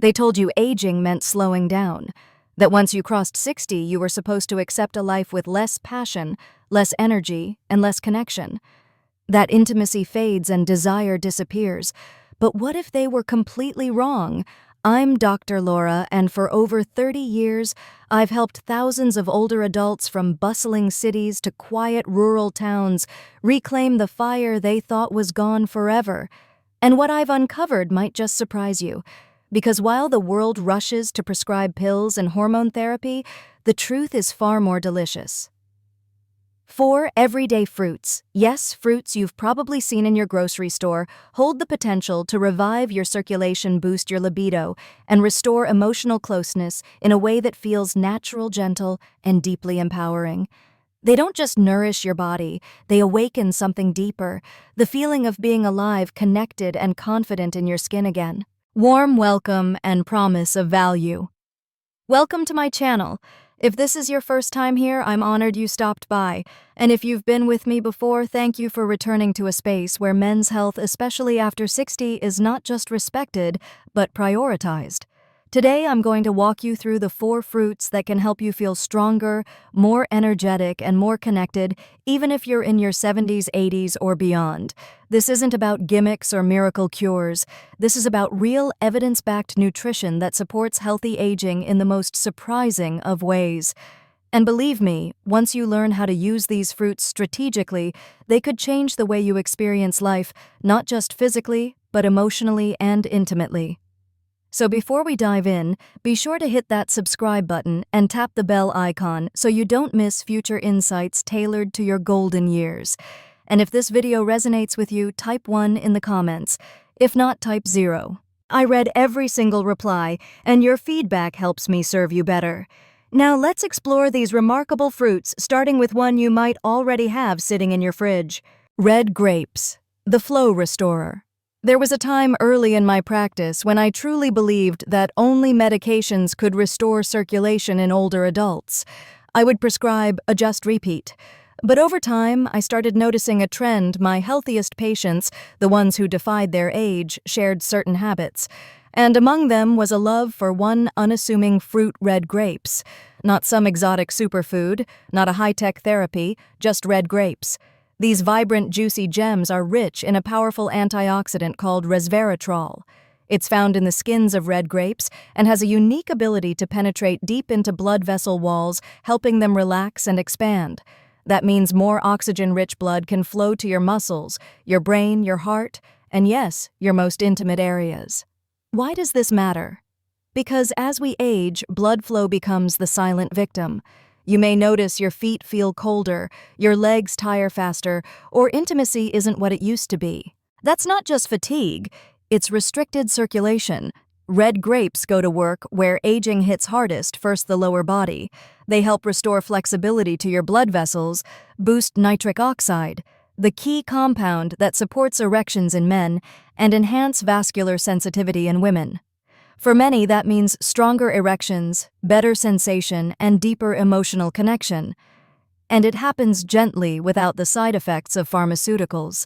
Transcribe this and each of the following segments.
They told you aging meant slowing down, that once you crossed 60, you were supposed to accept a life with less passion, less energy, and less connection. That intimacy fades and desire disappears. But what if they were completely wrong? I'm Dr. Laura, and for over 30 years, I've helped thousands of older adults from bustling cities to quiet rural towns reclaim the fire they thought was gone forever. And what I've uncovered might just surprise you. Because while the world rushes to prescribe pills and hormone therapy, the truth is far more delicious. 4 everyday fruits. Yes, fruits you've probably seen in your grocery store hold the potential to revive your circulation, boost your libido, and restore emotional closeness in a way that feels natural, gentle, and deeply empowering. They don't just nourish your body, they awaken something deeper, the feeling of being alive, connected, and confident in your skin again. Warm welcome and promise of value. Welcome to my channel. If this is your first time here, I'm honored you stopped by. And if you've been with me before, thank you for returning to a space where men's health, especially after 60, is not just respected, but prioritized. Today, I'm going to walk you through the 4 fruits that can help you feel stronger, more energetic, and more connected, even if you're in your 70s, 80s, or beyond. This isn't about gimmicks or miracle cures. This is about real, evidence-backed nutrition that supports healthy aging in the most surprising of ways. And believe me, once you learn how to use these fruits strategically, they could change the way you experience life, not just physically, but emotionally and intimately. So before we dive in, be sure to hit that subscribe button and tap the bell icon so you don't miss future insights tailored to your golden years. And if this video resonates with you, type 1 in the comments. If not, type 0. I read every single reply, and your feedback helps me serve you better. Now let's explore these remarkable fruits, starting with one you might already have sitting in your fridge. Red grapes, the flow restorer. There was a time early in my practice when I truly believed that only medications could restore circulation in older adults. I would prescribe adjust, repeat. But over time, I started noticing a trend. My healthiest patients, the ones who defied their age, shared certain habits. And among them was a love for one unassuming fruit, red grapes. Not some exotic superfood, not a high-tech therapy, just red grapes. These vibrant, juicy gems are rich in a powerful antioxidant called resveratrol. It's found in the skins of red grapes and has a unique ability to penetrate deep into blood vessel walls, helping them relax and expand. That means more oxygen-rich blood can flow to your muscles, your brain, your heart, and yes, your most intimate areas. Why does this matter? Because as we age, blood flow becomes the silent victim. You may notice your feet feel colder, your legs tire faster, or intimacy isn't what it used to be. That's not just fatigue, it's restricted circulation. Red grapes go to work where aging hits hardest, first the lower body. They help restore flexibility to your blood vessels, boost nitric oxide, the key compound that supports erections in men, and enhance vascular sensitivity in women. For many, that means stronger erections, better sensation, and deeper emotional connection. And it happens gently without the side effects of pharmaceuticals.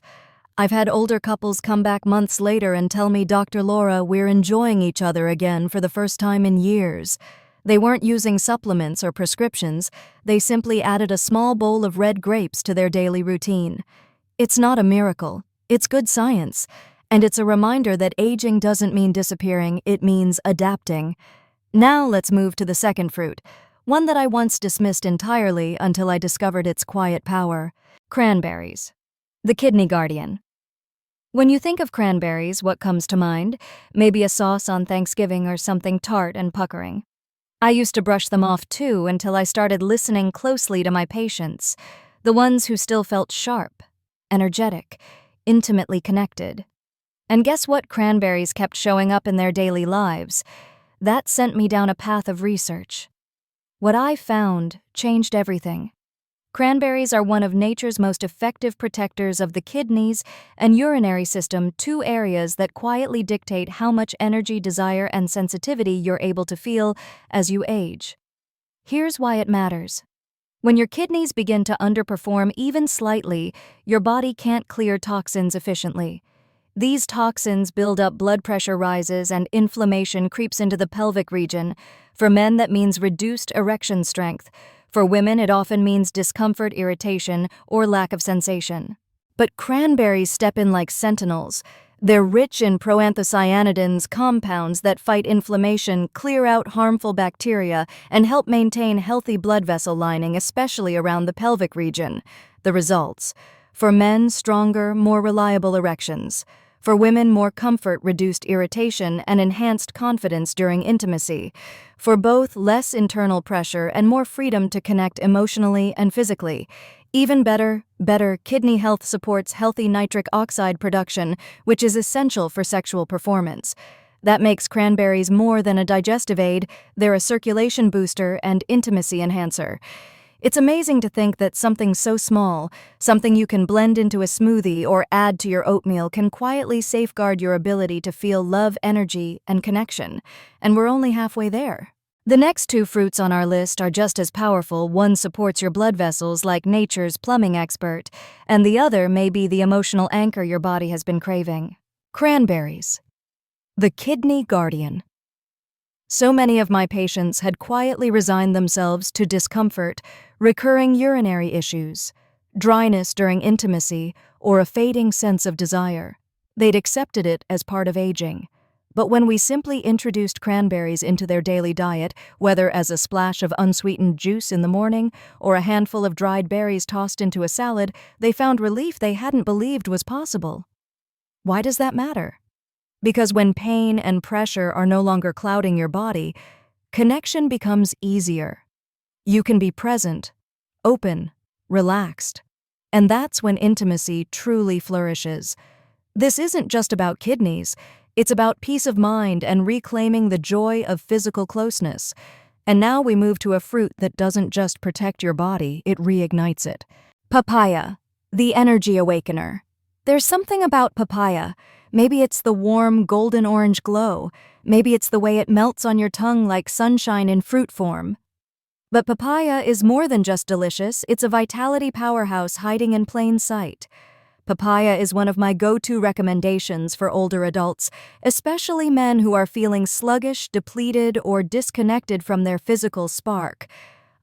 I've had older couples come back months later and tell me, Dr. Laura, we're enjoying each other again for the first time in years. They weren't using supplements or prescriptions, they simply added a small bowl of red grapes to their daily routine. It's not a miracle, it's good science. And it's a reminder that aging doesn't mean disappearing, it means adapting. Now let's move to the second fruit, one that I once dismissed entirely until I discovered its quiet power. Cranberries. The kidney guardian. When you think of cranberries, what comes to mind? Maybe a sauce on Thanksgiving or something tart and puckering. I used to brush them off too until I started listening closely to my patients, the ones who still felt sharp, energetic, intimately connected. And guess what? Cranberries kept showing up in their daily lives. That sent me down a path of research. What I found changed everything. Cranberries are one of nature's most effective protectors of the kidneys and urinary system, 2 areas that quietly dictate how much energy, desire, and sensitivity you're able to feel as you age. Here's why it matters. When your kidneys begin to underperform even slightly, your body can't clear toxins efficiently. These toxins build up, blood pressure rises, and inflammation creeps into the pelvic region. For men, that means reduced erection strength. For women, it often means discomfort, irritation, or lack of sensation. But cranberries step in like sentinels. They're rich in proanthocyanidins, compounds that fight inflammation, clear out harmful bacteria, and help maintain healthy blood vessel lining, especially around the pelvic region. The results: for men, stronger, more reliable erections. For women, more comfort, reduced irritation, and enhanced confidence during intimacy. For both, less internal pressure and more freedom to connect emotionally and physically. Even better, kidney health supports healthy nitric oxide production, which is essential for sexual performance. That makes cranberries more than a digestive aid, they're a circulation booster and intimacy enhancer. It's amazing to think that something so small, something you can blend into a smoothie or add to your oatmeal, can quietly safeguard your ability to feel love, energy, and connection. And we're only halfway there. The next two fruits on our list are just as powerful. One supports your blood vessels like nature's plumbing expert, and the other may be the emotional anchor your body has been craving. Cranberries. The kidney guardian. So many of my patients had quietly resigned themselves to discomfort, recurring urinary issues, dryness during intimacy, or a fading sense of desire. They'd accepted it as part of aging. But when we simply introduced cranberries into their daily diet, whether as a splash of unsweetened juice in the morning or a handful of dried berries tossed into a salad, they found relief they hadn't believed was possible. Why does that matter? Because when pain and pressure are no longer clouding your body, connection becomes easier. You can be present, open, relaxed. And that's when intimacy truly flourishes. This isn't just about kidneys. It's about peace of mind and reclaiming the joy of physical closeness. And now we move to a fruit that doesn't just protect your body, it reignites it. Papaya, the energy awakener. There's something about papaya. Maybe it's the warm, golden orange glow. Maybe it's the way it melts on your tongue like sunshine in fruit form. But papaya is more than just delicious, it's a vitality powerhouse hiding in plain sight. Papaya is one of my go-to recommendations for older adults, especially men who are feeling sluggish, depleted, or disconnected from their physical spark.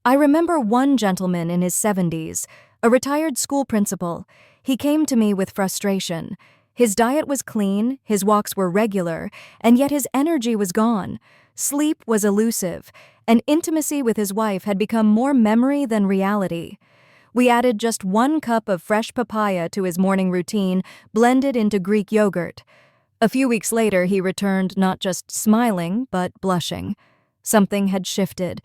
I remember one gentleman in his 70s, a retired school principal. He came to me with frustration. His diet was clean, his walks were regular, and yet his energy was gone. Sleep was elusive, and intimacy with his wife had become more memory than reality. We added just 1 cup of fresh papaya to his morning routine, blended into Greek yogurt. A few weeks later, he returned not just smiling, but blushing. Something had shifted,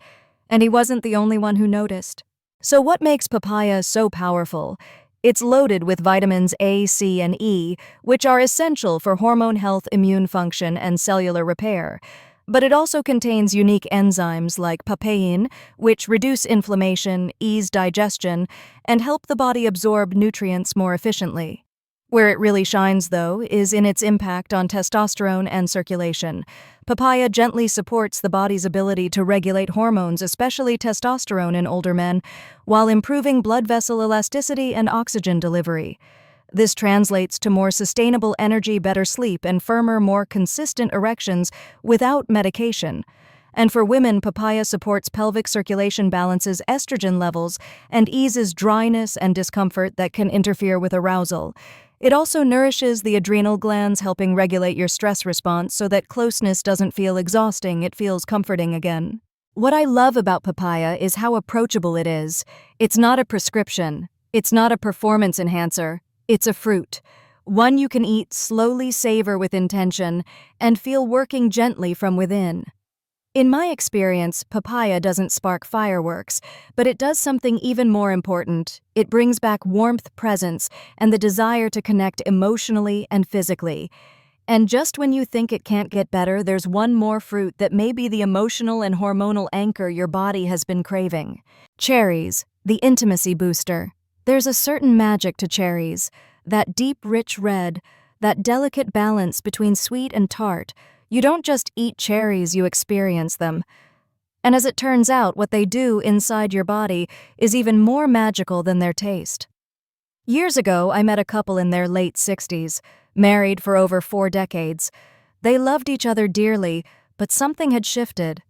and he wasn't the only one who noticed. So what makes papaya so powerful? It's loaded with vitamins A, C, and E, which are essential for hormone health, immune function, and cellular repair. But it also contains unique enzymes like papain, which reduce inflammation, ease digestion, and help the body absorb nutrients more efficiently. Where it really shines, though, is in its impact on testosterone and circulation. Papaya gently supports the body's ability to regulate hormones, especially testosterone in older men, while improving blood vessel elasticity and oxygen delivery. This translates to more sustainable energy, better sleep, and firmer, more consistent erections without medication. And for women, papaya supports pelvic circulation, balances estrogen levels, and eases dryness and discomfort that can interfere with arousal. It also nourishes the adrenal glands, helping regulate your stress response so that closeness doesn't feel exhausting, it feels comforting again. What I love about papaya is how approachable it is. It's not a prescription. It's not a performance enhancer. It's a fruit. One you can eat, slowly savor with intention, and feel working gently from within. In my experience, papaya doesn't spark fireworks, but it does something even more important. It brings back warmth, presence, and the desire to connect emotionally and physically. And just when you think it can't get better, there's one more fruit that may be the emotional and hormonal anchor your body has been craving. Cherries, the intimacy booster. There's a certain magic to cherries, that deep, rich red, that delicate balance between sweet and tart. You don't just eat cherries, you experience them. And as it turns out, what they do inside your body is even more magical than their taste. Years ago, I met a couple in their late 60s. Married for over 4 decades, they loved each other dearly, but something had shifted.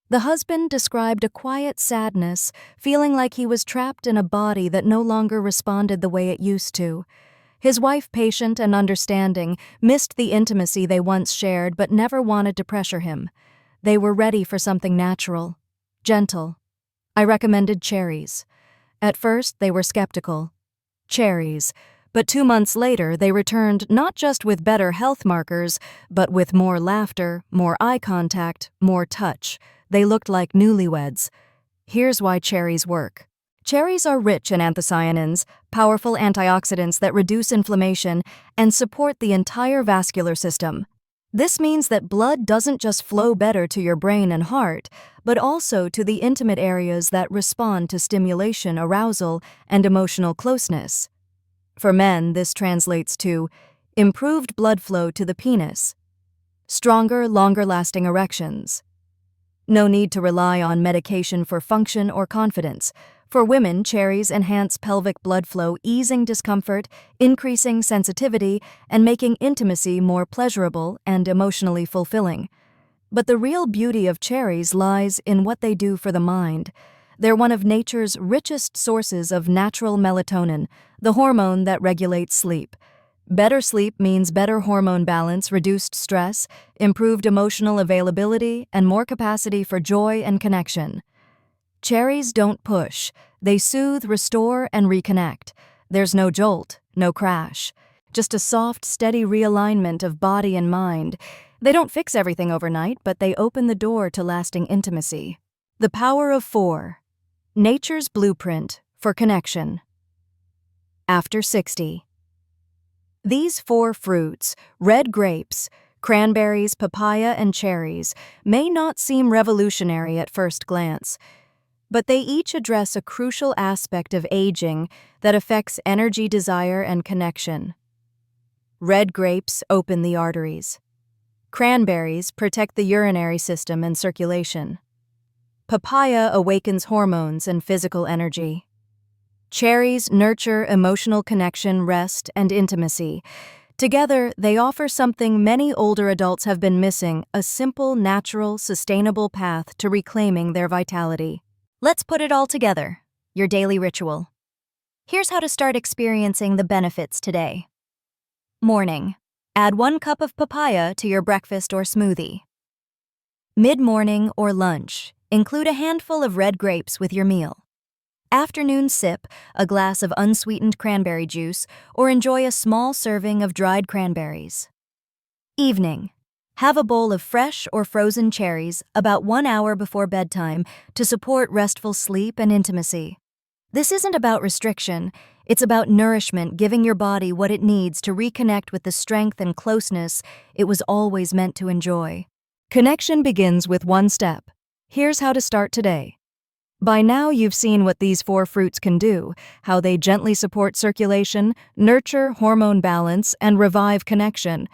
The husband described a quiet sadness, feeling like he was trapped in a body that no longer responded the way it used to. His wife, patient and understanding, missed the intimacy they once shared but never wanted to pressure him. They were ready for something natural, gentle. I recommended cherries. At first, they were skeptical. Cherries. But 2 months later, they returned not just with better health markers, but with more laughter, more eye contact, more touch. They looked like newlyweds. Here's why cherries work. Cherries are rich in anthocyanins, powerful antioxidants that reduce inflammation and support the entire vascular system. This means that blood doesn't just flow better to your brain and heart, but also to the intimate areas that respond to stimulation, arousal, and emotional closeness. For men, this translates to improved blood flow to the penis, stronger, longer-lasting erections. No need to rely on medication for function or confidence. For women, cherries enhance pelvic blood flow, easing discomfort, increasing sensitivity, and making intimacy more pleasurable and emotionally fulfilling. But the real beauty of cherries lies in what they do for the mind. They're one of nature's richest sources of natural melatonin, the hormone that regulates sleep. Better sleep means better hormone balance, reduced stress, improved emotional availability, and more capacity for joy and connection. Cherries don't push. They soothe, restore, and reconnect. There's no jolt, no crash. Just a soft, steady realignment of body and mind. They don't fix everything overnight, but they open the door to lasting intimacy. The power of 4. Nature's blueprint for connection. After 60. These 4 fruits, red grapes, cranberries, papaya, and cherries, may not seem revolutionary at first glance, but they each address a crucial aspect of aging that affects energy, desire, and connection. Red grapes open the arteries. Cranberries protect the urinary system and circulation. Papaya awakens hormones and physical energy. Cherries nurture emotional connection, rest, and intimacy. Together, they offer something many older adults have been missing, a simple, natural, sustainable path to reclaiming their vitality. Let's put it all together. Your daily ritual. Here's how to start experiencing the benefits today. Morning. Add 1 cup of papaya to your breakfast or smoothie. Mid-morning or lunch. Include a handful of red grapes with your meal. Afternoon sip, a glass of unsweetened cranberry juice, or enjoy a small serving of dried cranberries. Evening. Have a bowl of fresh or frozen cherries about 1 hour before bedtime to support restful sleep and intimacy. This isn't about restriction, it's about nourishment, giving your body what it needs to reconnect with the strength and closeness it was always meant to enjoy. Connection begins with 1 step. Here's how to start today. By now, you've seen what these 4 fruits can do, how they gently support circulation, nurture hormone balance, and revive connection.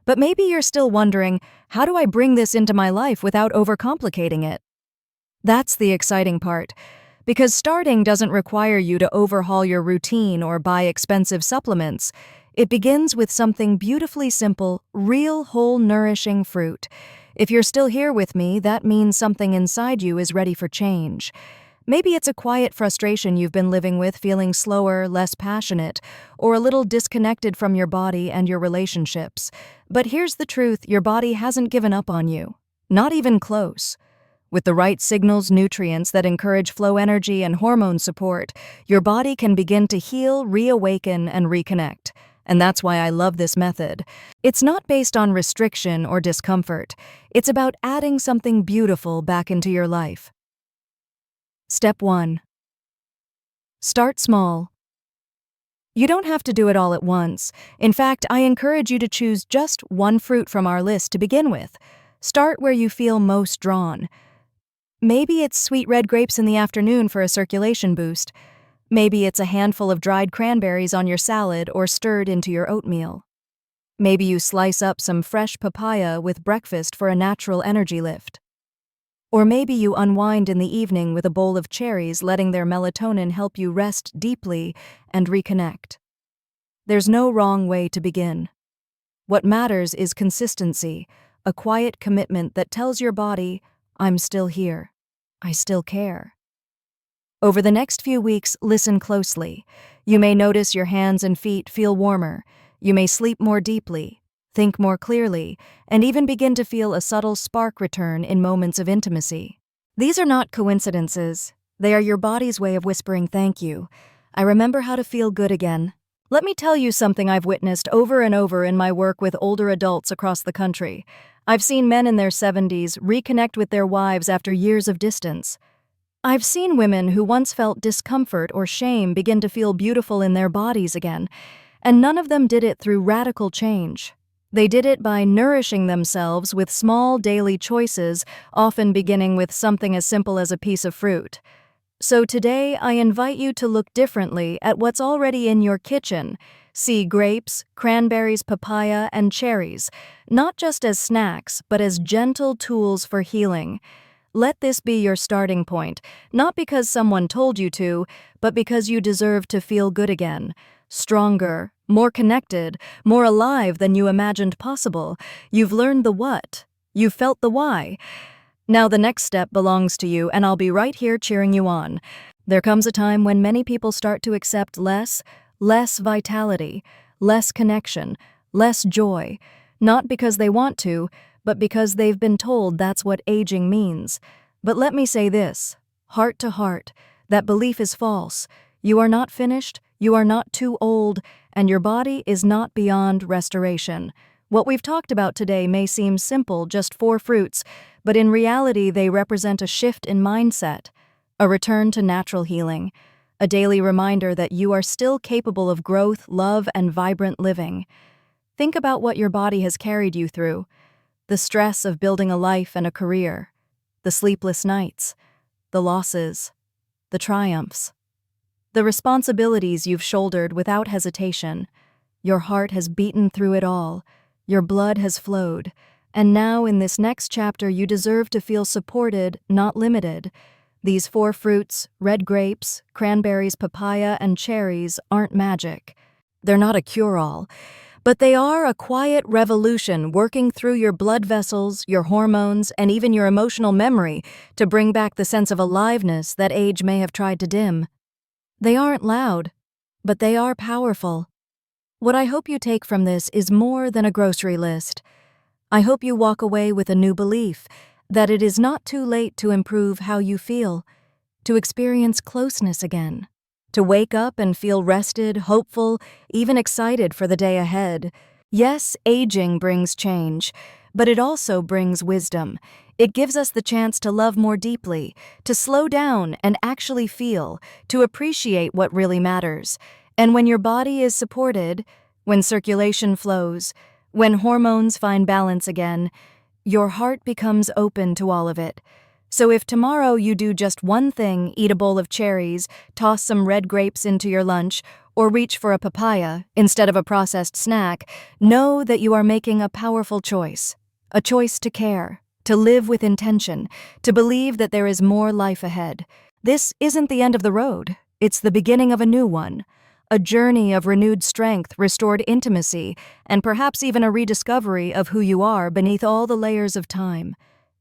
But maybe you're still wondering, how do I bring this into my life without overcomplicating it? That's the exciting part, because starting doesn't require you to overhaul your routine or buy expensive supplements. It begins with something beautifully simple, real, whole, nourishing fruit. If you're still here with me, that means something inside you is ready for change. Maybe it's a quiet frustration you've been living with, feeling slower, less passionate, or a little disconnected from your body and your relationships. But here's the truth, your body hasn't given up on you. Not even close. With the right signals, nutrients that encourage flow energy, and hormone support, your body can begin to heal, reawaken, and reconnect. And that's why I love this method. It's not based on restriction or discomfort. It's about adding something beautiful back into your life. Step 1. Start small. You don't have to do it all at once. In fact, I encourage you to choose just 1 fruit from our list to begin with. Start where you feel most drawn. Maybe it's sweet red grapes in the afternoon for a circulation boost. Maybe it's a handful of dried cranberries on your salad or stirred into your oatmeal. Maybe you slice up some fresh papaya with breakfast for a natural energy lift. Or maybe you unwind in the evening with a bowl of cherries, letting their melatonin help you rest deeply and reconnect. There's no wrong way to begin. What matters is consistency, a quiet commitment that tells your body, I'm still here. I still care. Over the next few weeks, listen closely. You may notice your hands and feet feel warmer. You may sleep more deeply, think more clearly, and even begin to feel a subtle spark return in moments of intimacy. These are not coincidences. They are your body's way of whispering thank you. I remember how to feel good again. Let me tell you something I've witnessed over and over in my work with older adults across the country. I've seen men in their 70s reconnect with their wives after years of distance. I've seen women who once felt discomfort or shame begin to feel beautiful in their bodies again, and none of them did it through radical change. They did it by nourishing themselves with small daily choices, often beginning with something as simple as a piece of fruit. So today, I invite you to look differently at what's already in your kitchen. See grapes, cranberries, papaya, and cherries, not just as snacks, but as gentle tools for healing. Let this be your starting point, not because someone told you to, but because you deserve to feel good again. Stronger, more connected, more alive than you imagined possible. You've learned the what. You've felt the why. Now the next step belongs to you, and I'll be right here cheering you on. There comes a time when many people start to accept less vitality, less connection, less joy, not because they want to, but because they've been told that's what aging means. But let me say this, heart to heart, that belief is false. You are not finished, you are not too old, and your body is not beyond restoration. What we've talked about today may seem simple, just 4 fruits, but in reality they represent a shift in mindset, a return to natural healing, a daily reminder that you are still capable of growth, love, and vibrant living. Think about what your body has carried you through. The stress of building a life and a career, the sleepless nights, the losses, the triumphs, the responsibilities you've shouldered without hesitation. Your heart has beaten through it all, your blood has flowed, and now in this next chapter you deserve to feel supported, not limited. These 4 fruits, red grapes, cranberries, papaya, and cherries, aren't magic. They're not a cure-all. But they are a quiet revolution working through your blood vessels, your hormones, and even your emotional memory to bring back the sense of aliveness that age may have tried to dim. They aren't loud, but they are powerful. What I hope you take from this is more than a grocery list. I hope you walk away with a new belief that it is not too late to improve how you feel, to experience closeness again, to wake up and feel rested, hopeful, even excited for the day ahead. Yes, aging brings change, but it also brings wisdom. It gives us the chance to love more deeply, to slow down and actually feel, to appreciate what really matters. And when your body is supported, when circulation flows, when hormones find balance again, your heart becomes open to all of it. So if tomorrow you do just one thing, eat a bowl of cherries, toss some red grapes into your lunch, or reach for a papaya instead of a processed snack, know that you are making a powerful choice. A choice to care, to live with intention, to believe that there is more life ahead. This isn't the end of the road. It's the beginning of a new one. A journey of renewed strength, restored intimacy, and perhaps even a rediscovery of who you are beneath all the layers of time.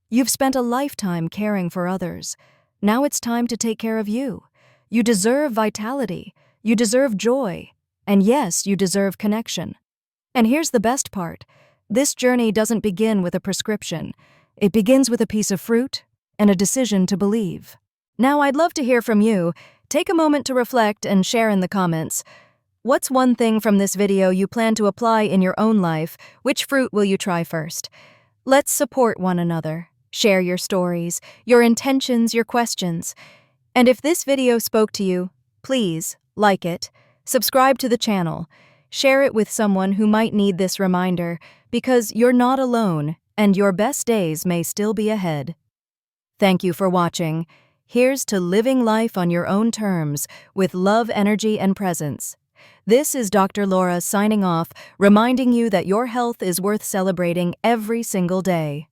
You've spent a lifetime caring for others. Now it's time to take care of you. You deserve vitality. You deserve joy. And yes, you deserve connection. And here's the best part. This journey doesn't begin with a prescription. It begins with a piece of fruit and a decision to believe. Now I'd love to hear from you. Take a moment to reflect and share in the comments. What's one thing from this video you plan to apply in your own life? Which fruit will you try first? Let's support one another. Share your stories, your intentions, your questions. And if this video spoke to you, please like it, subscribe to the channel, share it with someone who might need this reminder, because you're not alone and your best days may still be ahead. Thank you for watching. Here's to living life on your own terms with love, energy, and presence. This is Dr. Laura signing off, reminding you that your health is worth celebrating every single day.